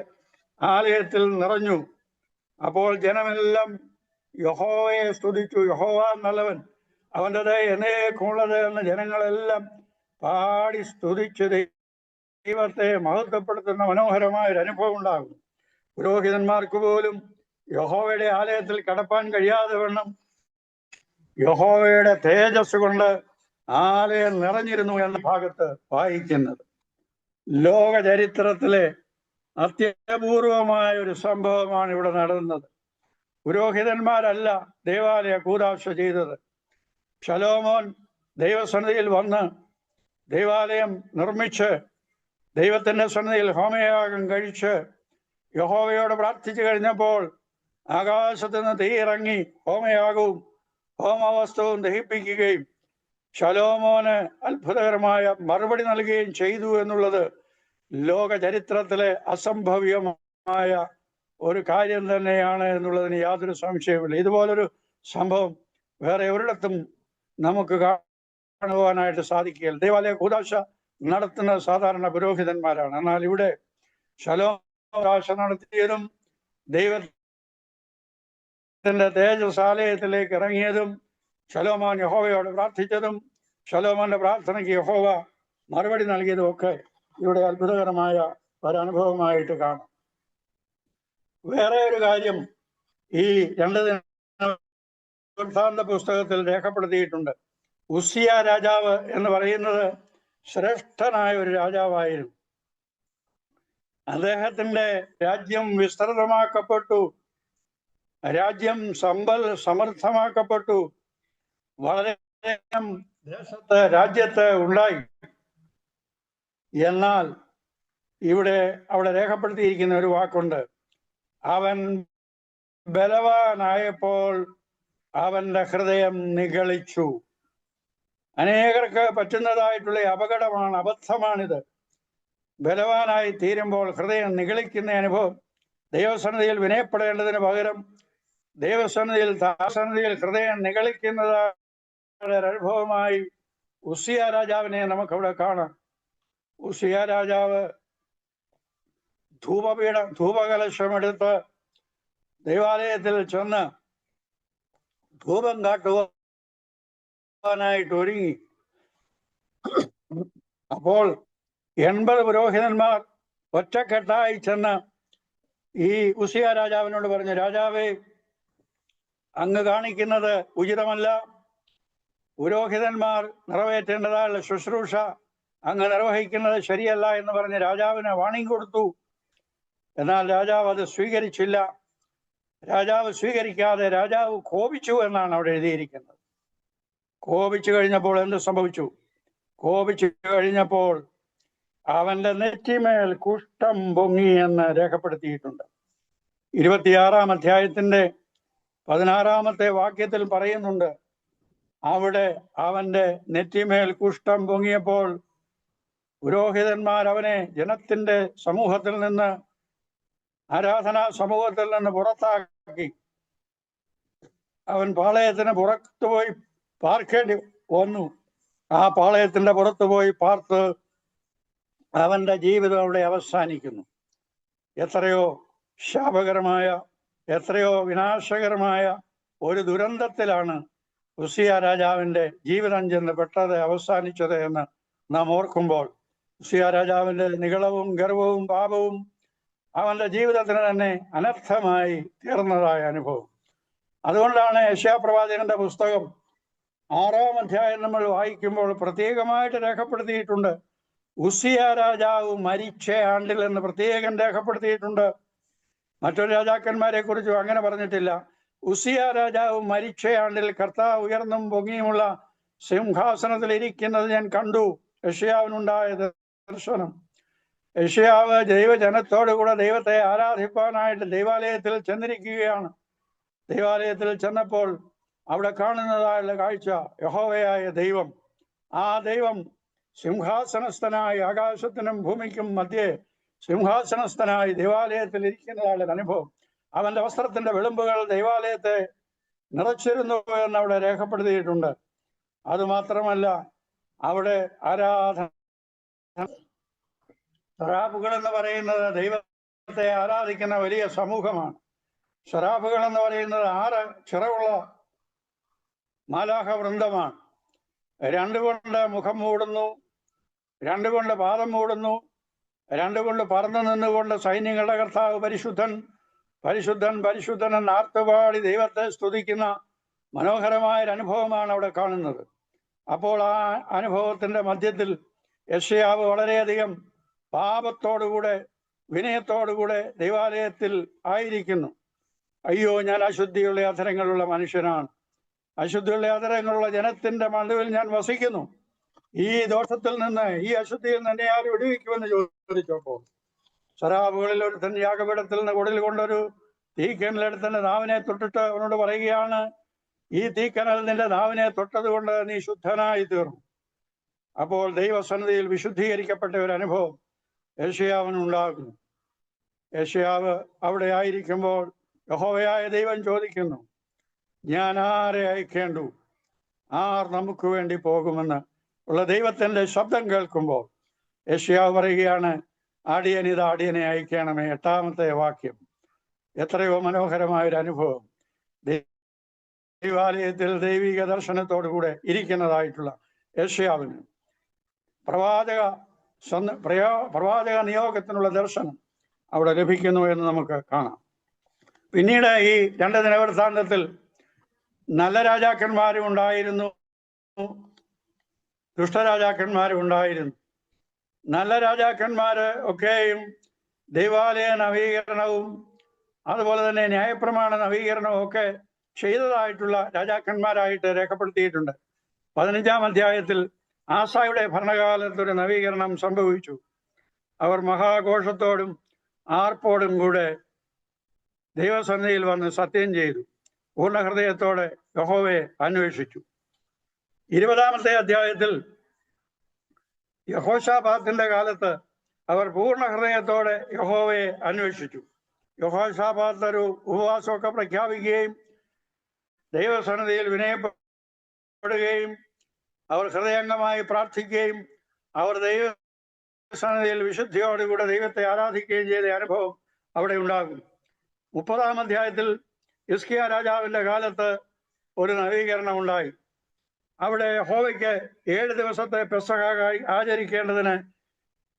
ആലയത്തിൽ നിറഞ്ഞു. അപ്പോൾ ജനമെല്ലാം യഹോവയെ സ്തുതിച്ചു. യഹോവ നല്ലവൻ, അവൻ്റെ ദയ എന്നേക്കുമുള്ളത് എന്ന് ജനങ്ങളെല്ലാം പാടി സ്തുതിച്ച് ദൈവത്തെ മഹത്വപ്പെടുത്തുന്ന മനോഹരമായൊരു അനുഭവം ഉണ്ടാകും. പുരോഹിതന്മാർക്ക് പോലും യഹോവയുടെ ആലയത്തിൽ കടപ്പാൻ കഴിയാതെ വണ്ണം യഹോവയുടെ തേജസ് കൊണ്ട് ആലയം നിറഞ്ഞിരുന്നു എന്ന ഭാഗത്ത് വായിക്കുന്നത്. ലോക ചരിത്രത്തിലെ അത്യപൂർവമായ ഒരു സംഭവമാണ് ഇവിടെ നടന്നത്. പുരോഹിതന്മാരല്ല ദേവാലയ കൂദാശ ചെയ്തത്. ശലോമോൻ ദൈവസന്നിധിയിൽ വന്ന് ദൈവാലയം നിർമ്മിച്ച് ദൈവത്തിന്റെ സന്നിധിയിൽ ഹോമയാഗം കഴിച്ച് യഹോവയോട് പ്രാർത്ഥിച്ചു കഴിഞ്ഞപ്പോൾ ആകാശത്ത് നിന്ന് തീയിറങ്ങി ഹോമയാഗവും ഹോമവസ്തുവും ദഹിപ്പിക്കുകയും ശലോമോന് അത്ഭുതകരമായ മറുപടി നൽകുകയും ചെയ്തു എന്നുള്ളത് ലോക ചരിത്രത്തിലെ അസംഭവ്യമായ ഒരു കാര്യം തന്നെയാണ് എന്നുള്ളതിന് യാതൊരു സംശയവുമില്ല. ഇതുപോലൊരു സംഭവം വേറെ ഒരിടത്തും നമുക്ക് കാണുവാനായിട്ട് സാധിക്കുകയില്ല. ദേവാലയ കൂദാശ നടത്തുന്നത് സാധാരണ പുരോഹിതന്മാരാണ്. എന്നാൽ ഇവിടെ ശലോമോൻ കൂദാശ നടത്തിയതും ദൈവത്തിന്റെ തേജസ് ആലയത്തിലേക്ക് ഇറങ്ങിയതും ശലോമോൻ യഹോവയോട് പ്രാർത്ഥിച്ചതും ശലോമോന്റെ പ്രാർത്ഥനയ്ക്ക് യഹോവ മറുപടി നൽകിയതും ഒക്കെ ഇവിടെ അത്ഭുതകരമായ ഒരനുഭവമായിട്ട് കാണാം. വേറെ ഒരു കാര്യം ഈ 2 വൃത്താന്ത പുസ്തകത്തിൽ രേഖപ്പെടുത്തിയിട്ടുണ്ട്. ഉസ്സിയ രാജാവ് എന്ന് പറയുന്നത് ശ്രേഷ്ഠനായ ഒരു രാജാവായിരുന്നു. അദ്ദേഹത്തിന്റെ രാജ്യം വിസ്തൃതമാക്കപ്പെട്ടു, രാജ്യം സമർത്ഥമാക്കപ്പെട്ടു, വളരെ രാജ്യത്ത് ഉണ്ടായി. എന്നാൽ അവിടെ രേഖപ്പെടുത്തിയിരിക്കുന്ന ഒരു വാക്കുണ്ട്, അവൻ ബലവാനായപ്പോൾ അവന്റെ ഹൃദയം നിഗളിച്ചു. അനേകർക്ക് പറ്റുന്നതായിട്ടുള്ള അപകടമാണ്, അബദ്ധമാണിത്. ബലവാനായി തീരുമ്പോൾ ഹൃദയം നിഗളിക്കുന്ന അനുഭവം ദൈവസന്നിധിയിൽ വിനയപ്പെടേണ്ടതിന് പകരം ദൈവസന്നിധിയിൽ ദാസന്നിധിയിൽ ഹൃദയം നിഗളിക്കുന്നതായ അനുഭവമായി ഉസിയ രാജാവിനെ നമുക്കവിടെ കാണാം. ഉസിയ രാജാവ് ധൂപകലശമെടുത്ത് ദൈവാലയത്തിൽ ചെന്ന് ധൂപം കാട്ടുവാനായിട്ട് ഒരുങ്ങി. അപ്പോൾ 80 പുരോഹിതന്മാർ ഒറ്റക്കെട്ടായി ചെന്ന് ഈ ഉസിയ രാജാവിനോട് പറഞ്ഞു, രാജാവേ, അങ്ങ് കാണിക്കുന്നത് ഉചിതമല്ല. പുരോഹിതന്മാർ നിറവേറ്റേണ്ടതായുള്ള ശുശ്രൂഷ അങ്ങ് നിർവഹിക്കുന്നത് ശരിയല്ല എന്ന് പറഞ്ഞ് രാജാവിന് വാണിംഗ് കൊടുത്തു. എന്നാൽ രാജാവ് അത് സ്വീകരിച്ചില്ല. രാജാവ് സ്വീകരിക്കാതെ രാജാവ് കോപിച്ചു എന്നാണ് അവിടെ എഴുതിയിരിക്കുന്നത്. കോപിച്ചു കഴിഞ്ഞപ്പോൾ എന്ത് സംഭവിച്ചു? കോപിച്ചു കഴിഞ്ഞപ്പോൾ അവന്റെ നെറ്റിമേൽ കുഷ്ഠം പൊങ്ങി എന്ന് രേഖപ്പെടുത്തിയിട്ടുണ്ട്. 26-ാം അധ്യായത്തിന്റെ 16-ാമത്തെ വാക്യത്തിൽ പറയുന്നുണ്ട്, അവിടെ അവന്റെ നെറ്റിമേൽ കുഷ്ഠം പൊങ്ങിയപ്പോൾ പുരോഹിതന്മാർ അവനെ ജനത്തിന്റെ സമൂഹത്തിൽ നിന്ന്, ആരാധനാ സമൂഹത്തിൽ നിന്ന് പുറത്താക്കി. അവൻ പാളയത്തിന് പുറത്തു പോയി പാർക്കേണ്ടി വന്നു. ആ പാളയത്തിന്റെ പുറത്തു പോയി പാർത്ത് അവന്റെ ജീവിതം അവിടെ അവസാനിക്കുന്നു. എത്രയോ ശാപകരമായ, എത്രയോ വിനാശകരമായ ഒരു ദുരന്തത്തിലാണ് ഉസിയ രാജാവിന്റെ ജീവിതം ചെന്ന് പെട്ടത്, അവസാനിച്ചത് എന്ന് നാം ഓർക്കുമ്പോൾ ഉസിയ രാജാവിന്റെ നിഗളവും ഗർവവും പാപവും അവന്റെ ജീവിതത്തിന് തന്നെ അനർത്ഥമായി തീർന്നതായ അനുഭവം. അതുകൊണ്ടാണ് യെശയ്യാപ്രവാചകന്റെ പുസ്തകം 6-ാം അധ്യായം നമ്മൾ വായിക്കുമ്പോൾ പ്രത്യേകമായിട്ട് രേഖപ്പെടുത്തിയിട്ടുണ്ട്, ഉസിയ രാജാവ് മരിച്ച ആണ്ടിൽ എന്ന് പ്രത്യേകം രേഖപ്പെടുത്തിയിട്ടുണ്ട്. മറ്റൊരു രാജാക്കന്മാരെ കുറിച്ചും അങ്ങനെ പറഞ്ഞിട്ടില്ല. ഉസിയ രാജാവ് മരിച്ച ആണ്ടിൽ കർത്താവ് ഉയർന്നും പൊങ്ങിയുമുള്ള സിംഹാസനത്തിൽ ഇരിക്കുന്നത് ഞാൻ കണ്ടു. യെശയ്യാവിനുണ്ടായ ദർശനം. യെശയ്യാവ് ദൈവജനത്തോടുകൂടെ ദൈവത്തെ ആരാധിപ്പാനായിട്ട് ദൈവാലയത്തിൽ ചെന്നിരിക്കുകയാണ്. ദൈവാലയത്തിൽ ചെന്നപ്പോൾ അവിടെ കാണുന്നതായുള്ള കാഴ്ച യഹോവയായ ദൈവം. ആ ദൈവം സിംഹാസനസ്ഥനായി, ആകാശത്തിനും ഭൂമിക്കും മധ്യേ സിംഹാസനസ്ഥനായി ദൈവാലയത്തിൽ ഇരിക്കുന്നതായുള്ള അനുഭവം. അവന്റെ വസ്ത്രത്തിന്റെ വിളുമ്പുകൾ ദൈവാലയത്തെ നിറച്ചിരുന്നു എന്ന് അവിടെ രേഖപ്പെടുത്തിയിട്ടുണ്ട്. അതുമാത്രമല്ല, അവിടെ ആരാധന, ശറാഫുകൾ എന്ന് പറയുന്നത് ദൈവത്തെ ആരാധിക്കുന്ന വലിയ സമൂഹമാണ്. ശറാഫുകൾ എന്ന് പറയുന്നത് 6 ചിറകുള്ള മാലാഖ വൃന്ദമാണ്. 2 കൊണ്ട് മുഖം മൂടുന്നു, 2 കൊണ്ട് പാദം മൂടുന്നു, 2 കൊണ്ട് പറന്നു നിന്നുകൊണ്ട് സൈന്യങ്ങളുടെ കർത്താവ് പരിശുദ്ധൻ പരിശുദ്ധൻ പരിശുദ്ധൻ എന്ന് ആർത്തുപാടി ദൈവത്തെ സ്തുതിക്കുന്ന മനോഹരമായൊരു അനുഭവമാണ് അവിടെ കാണുന്നത്. അപ്പോൾ ആ അനുഭവത്തിന്റെ മധ്യത്തിൽ യെശയ്യാവ് വളരെയധികം പാപത്തോടുകൂടെ, വിനയത്തോടുകൂടെ ദൈവാലയത്തിൽ ആയിരിക്കുന്നു. അയ്യോ, ഞാൻ അശുദ്ധിയുള്ള അധരങ്ങളുള്ള മനുഷ്യനാണ്, അശുദ്ധിയുള്ള അധരങ്ങളുള്ള ജനത്തിന്റെ മണ്ഡുവിൽ ഞാൻ വസിക്കുന്നു. ഈ ദോഷത്തിൽ നിന്ന്, ഈ അശുദ്ധിയിൽ നിന്ന് ആര് വിടുവിക്കുമെന്ന് ചോദിച്ചപ്പോൾ ശരാബുകളിൽ ഒരുത്തൻ യാഗപീഠത്തിൽ നിന്ന് കുടിൽ കൊണ്ടൊരു തീക്കനലെടുത്ത് തന്റെ നാവിനെ തൊട്ടിട്ട് അവനോട് പറയുകയാണ്, ഈ തീക്കനൽ നിന്റെ നാവിനെ തൊട്ടത് കൊണ്ട് നീ ശുദ്ധനായി തീർന്നു. അപ്പോൾ ദൈവസന്നിധിയിൽ വിശുദ്ധീകരിക്കപ്പെട്ട ഒരു അനുഭവം യെശയ്യാവിനുണ്ടാകുന്നു. യെശയ്യാവ് അവിടെ ആയിരിക്കുമ്പോൾ യഹോവയായ ദൈവം ചോദിക്കുന്നു, ഞാൻ ആരെ അയക്കേണ്ടു, ആർ നമുക്ക് വേണ്ടി പോകുമെന്ന് ഉള്ള ദൈവത്തിന്റെ ശബ്ദം കേൾക്കുമ്പോൾ യെശയ്യാവ് പറയുകയാണ്, ആടിയനിത് ആടിയനെ അയക്കണമേ. 8-ാമത്തെ വാക്യം. എത്രയോ മനോഹരമായൊരു അനുഭവം. ദൈവാലയത്തിൽ ദൈവിക ദർശനത്തോടുകൂടെ ഇരിക്കുന്നതായിട്ടുള്ള യെശയ്യാവിന് പ്രവാചക നിയോഗത്തിനുള്ള ദർശനം അവിടെ ലഭിക്കുന്നു എന്ന് നമുക്ക് കാണാം. പിന്നീട് ഈ 2 ദിനവൃത്താന്തത്തിൽ നല്ല രാജാക്കന്മാരും ഉണ്ടായിരുന്നു, ദുഷ്ടരാജാക്കന്മാരും ഉണ്ടായിരുന്നു. നല്ല രാജാക്കന്മാര് ഒക്കെയും ദൈവാലയ നവീകരണവും അതുപോലെ തന്നെ ന്യായപ്രമാണ നവീകരണവും ഒക്കെ ചെയ്തതായിട്ടുള്ള രാജാക്കന്മാരായിട്ട് രേഖപ്പെടുത്തിയിട്ടുണ്ട്. 15-ാം അധ്യായത്തിൽ ആസായുടെ ഭരണകാലത്തൊരു നവീകരണം സംഭവിച്ചു. അവർ മഹാഘോഷത്തോടും ആർപ്പോടും കൂടെ ദൈവസന്നിധിയിൽ വന്ന് സത്യം ചെയ്തു, പൂർണ്ണ ഹൃദയത്തോടെ യഹോവയെ അന്വേഷിച്ചു. 20-ാമത്തെ അധ്യായത്തിൽ യഹോശാഫാത്തിന്റെ കാലത്ത് അവർ പൂർണ്ണ ഹൃദയത്തോടെ യഹോവയെ അന്വേഷിച്ചു. യഹോശാഫാത്ത് ഒരു ഉപവാസമൊക്കെ പ്രഖ്യാപിക്കുകയും ദൈവസന്നിധിയിൽ വിനയപ്പെടുകയും അവർ ഹൃദയംഗമായി പ്രാർത്ഥിക്കുകയും അവർ ദൈവസന്നിധിയിൽ വിശുദ്ധിയോടുകൂടെ ദൈവത്തെ ആരാധിക്കുകയും ചെയ്ത അനുഭവം അവിടെ ഉണ്ടാകും. 30-ാം അധ്യായത്തിൽ ഹിസ്കിയാ രാജാവിന്റെ കാലത്ത് ഒരു നവീകരണം ഉണ്ടായി. അവിടെ യഹോവയ്ക്ക് 7 ദിവസത്തെ പെസഹ ആചരിക്കേണ്ടതിന്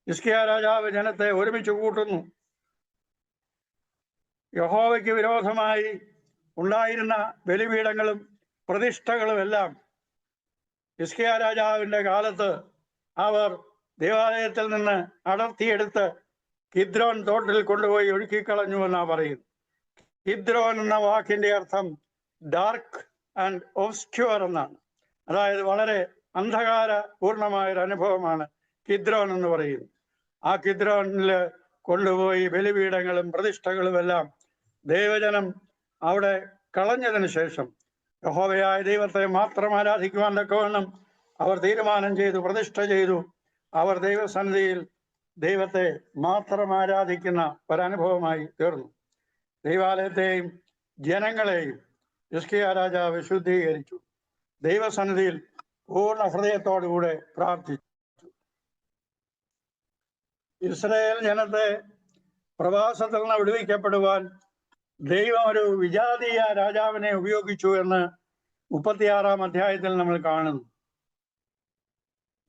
ഹിസ്കിയാ രാജാവ് ജനത്തെ ഒരുമിച്ച് കൂട്ടുന്നു. യഹോവയ്ക്ക് വിരോധമായി ഉണ്ടായിരുന്ന ബലിപീഠങ്ങളും പ്രതിഷ്ഠകളും എല്ലാം ഹിസ്കിയാ രാജാവിന്റെ കാലത്ത് അവർ ദേവാലയത്തിൽ നിന്ന് അടർത്തിയെടുത്ത് കിദ്രോൻ തോട്ടിൽ കൊണ്ടുപോയി ഒഴുക്കിക്കളഞ്ഞു എന്നാ പറയുന്നു. കിദ്രോൻ എന്ന വാക്കിന്റെ അർത്ഥം ഡാർക്ക് ആൻഡ് ഒബ്സ്ക്യൂർ എന്നാണ്. അതായത് വളരെ അന്ധകാര പൂർണ്ണമായൊരു അനുഭവമാണ് കിദ്രോൻ എന്ന് പറയുന്നത്. ആ കിദ്രോനിൽ കൊണ്ടുപോയി ബലിപീഠങ്ങളും പ്രതിഷ്ഠകളും എല്ലാം ദൈവജനം അവിടെ കളഞ്ഞതിന് ശേഷം യഹോവയായ ദൈവത്തെ മാത്രം ആരാധിക്കുവാൻ തക്കവണ്ണം അവർ തീരുമാനം ചെയ്തു, പ്രതിഷ്ഠ ചെയ്തു. അവർ ദൈവസന്നിധിയിൽ ദൈവത്തെ മാത്രം ആരാധിക്കുന്ന ഒരനുഭവമായി തീർന്നു. ദൈവാലയത്തെയും ജനങ്ങളെയും ഹിസ്കിയാ രാജാവ് വിശുദ്ധീകരിച്ചു. ദൈവസന്നിധിയിൽ പൂർണ്ണ ഹൃദയത്തോടുകൂടെ പ്രാർത്ഥിച്ചു. ഇസ്രായേൽ ജനത്തെ പ്രവാസത്തിൽ നിന്ന് വിടുവിക്കപ്പെടുവാൻ ദൈവം ഒരു വിജാതീയ രാജാവിനെ ഉപയോഗിച്ചു എന്ന് 36-ാം അധ്യായത്തിൽ നമ്മൾ കാണുന്നു.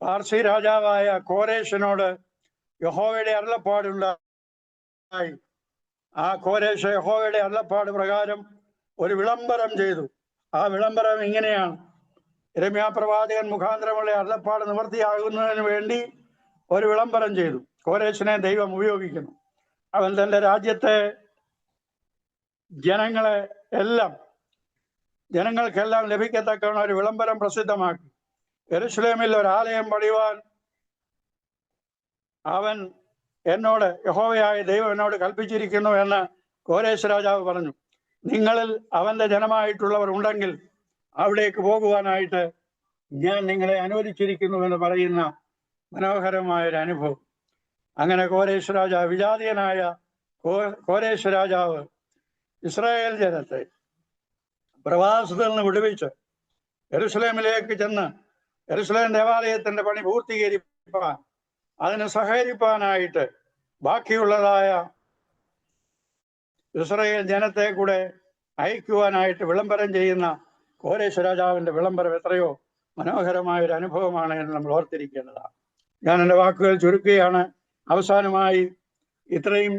പാർസി രാജാവായ കോരേശിനോട് യഹോവയുടെ അരുളപ്പാടുണ്ടായി. ആ കോരേശ് യഹോവയുടെ അരുളപ്പാട് പ്രകാരം ഒരു വിളംബരം ചെയ്തു. ആ വിളംബരം ഇങ്ങനെയാണ്: യിരെമ്യാ പ്രവാചകൻ മുഖാന്തരമുള്ള അരുളപ്പാട് നിവൃത്തിയാകുന്നതിന് വേണ്ടി ഒരു വിളംബരം ചെയ്തു. കോരേശിനെ ദൈവം ഉപയോഗിക്കുന്നു. അവൻ തൻ്റെ രാജ്യത്തെ ജനങ്ങൾക്കെല്ലാം ലഭിക്കത്തക്കവണ്ണം ഒരു വിളംബരം പ്രസിദ്ധമാക്കി. യെരൂശലേമിൽ ഒരു ആലയം പണിയുവാൻ അവൻ എന്നോട്, യഹോവയായ ദൈവം എന്നോട് കൽപ്പിച്ചിരിക്കുന്നു എന്ന് കോരേശ് രാജാവ് പറഞ്ഞു. നിങ്ങളിൽ അവന്റെ ജനമായിട്ടുള്ളവർ ഉണ്ടെങ്കിൽ അവിടേക്ക് പോകുവാനായിട്ട് ഞാൻ നിങ്ങളെ അനുവദിച്ചിരിക്കുന്നു എന്ന് പറയുന്ന മനോഹരമായൊരു അനുഭവം. അങ്ങനെ കോരേശ് രാജാവ്, വിജാതീയനായ കോരേശ് രാജാവ് ഇസ്രായേൽ ജനത്തെ പ്രവാസത്തിൽ നിന്ന് വിടുവിച്ച് യെരൂശലേമിലേക്ക് ചെന്ന് യെരൂശലേം ദേവാലയത്തിന്റെ പണി പൂർത്തീകരിപ്പാൻ, അതിന് സഹകരിപ്പാനായിട്ട് ബാക്കിയുള്ളതായ ഇസ്രായേൽ ജനത്തെ കൂടെ അയക്കുവാനായിട്ട് വിളംബരം ചെയ്യുന്ന കോരേശ് രാജാവിന്റെ വിളംബരം എത്രയോ മനോഹരമായൊരു അനുഭവമാണ് എന്ന് നമ്മൾ ഓർത്തിരിക്കേണ്ടതാണ്. ഞാൻ എൻ്റെ വാക്കുകൾ ചുരുക്കുകയാണ്. അവസാനമായി ഇത്രയും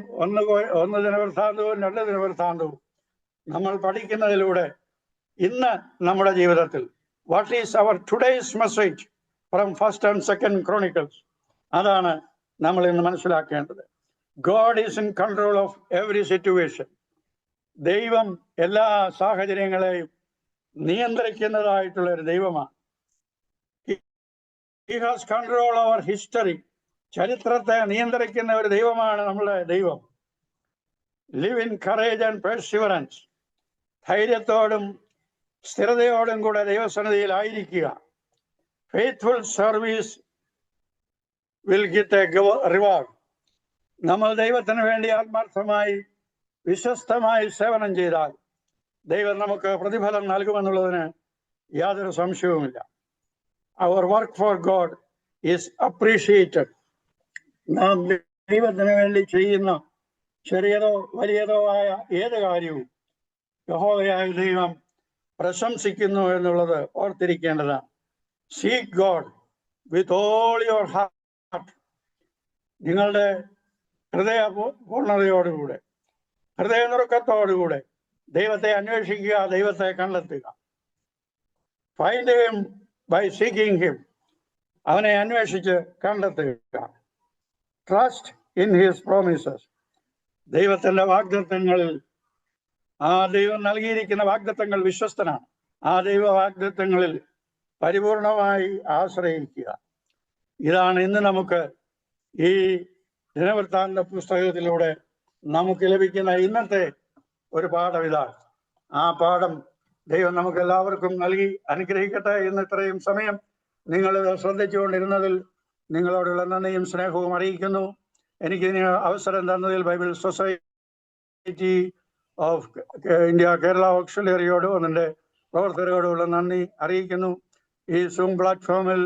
ഒന്ന് ദിനവൃത്താന്തവും 2 ദിനവൃത്താന്തവും നമ്മൾ പഠിക്കുന്നതിലൂടെ ഇന്ന് നമ്മുടെ ജീവിതത്തിൽ what is our today's message from 1st and 2nd Chronicles, അതാണ് നമ്മൾ ഇന്ന് മനസ്സിലാക്കേണ്ടത്. God is in control of every situation. ദൈവം എല്ലാ സാഹചര്യങ്ങളെയും നിയന്ത്രിക്കുന്നതായിട്ടുള്ള ഒരു ദൈവമാണ്. He has control over history. ചരിത്രത്തെ നിയന്ത്രിക്കുന്ന ഒരു ദൈവമാണ് നമ്മുടെ ദൈവം. Live in courage and perseverance. ധൈര്യത്തോടും സ്ഥിരതയോടും കൂടെ ദൈവസന്നിധിയിൽ ആയിരിക്കുക. Faithful service will get a reward. നമ്മൾ ദൈവത്തിന് വേണ്ടി ആത്മാർത്ഥമായി വിശ്വസ്തമായി സേവനം ചെയ്താൽ ദൈവം നമുക്ക് പ്രതിഫലം നൽകുമെന്നുള്ളതിന് യാതൊരു സംശയവുമില്ല. Our work for God is appreciated. നാം ദൈവത്തിന് വേണ്ടി ചെയ്യുന്ന ചെറിയതോ വലിയതോ ആയ ഏത് കാര്യവും യഹോവയായ ദൈവം പ്രശംസിക്കുന്നു എന്നുള്ളത് ഓർത്തിരിക്കേണ്ടതാണ്. Seek God with all your heart. നിങ്ങളുടെ ഹൃദയ പൂർണ്ണതയോടുകൂടെ, ഹൃദയനുറുക്കത്തോടുകൂടെ ദൈവത്തെ അന്വേഷിക്കുക, ദൈവത്തെ കണ്ടെത്തുക. Find him by seeking him. അവനെ അന്വേഷിച്ച് കണ്ടെത്തുക. Trust in his promises. ദൈവത്തിന്റെ വാഗ്ദത്തങ്ങളിൽ, ആ ദൈവം നൽകിയിരിക്കുന്ന വാഗ്ദത്തങ്ങൾ വിശ്വസ്തനാണ്. ആ ദൈവ വാഗ്ദത്തങ്ങളിൽ പരിപൂർണമായി ആശ്രയിക്കുക. ഇതാണ് ഇന്ന് നമുക്ക് ഈ ദിനവൃത്താന്ത പുസ്തകത്തിലൂടെ നമുക്ക് ലഭിക്കുന്ന ഇന്നത്തെ ഒരു പാഠം. ഇതാണ് ആ പാഠം. ദൈവം നമുക്ക് എല്ലാവർക്കും നൽകി അനുഗ്രഹിക്കട്ടെ. ഇന്ന് ഇത്രയും സമയം നിങ്ങൾ ശ്രദ്ധിച്ചുകൊണ്ടിരുന്നതിൽ നിങ്ങളോടുള്ള നന്ദിയും സ്നേഹവും അറിയിക്കുന്നു. എനിക്ക് അവസരം തന്നതിൽ Bible Society Society of India Kerala ഓക്സിലറിയോടും അതിൻ്റെ പ്രവർത്തകരോടുമുള്ള നന്ദി അറിയിക്കുന്നു. ഈ സൂം പ്ലാറ്റ്ഫോമിൽ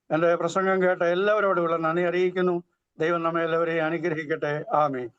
എൻ്റെ പ്രസംഗം കേട്ട എല്ലാവരോടുമുള്ള നന്ദി അറിയിക്കുന്നു. ദൈവം നമ്മെ എല്ലാവരെയും അനുഗ്രഹിക്കട്ടെ. ആമേൻ.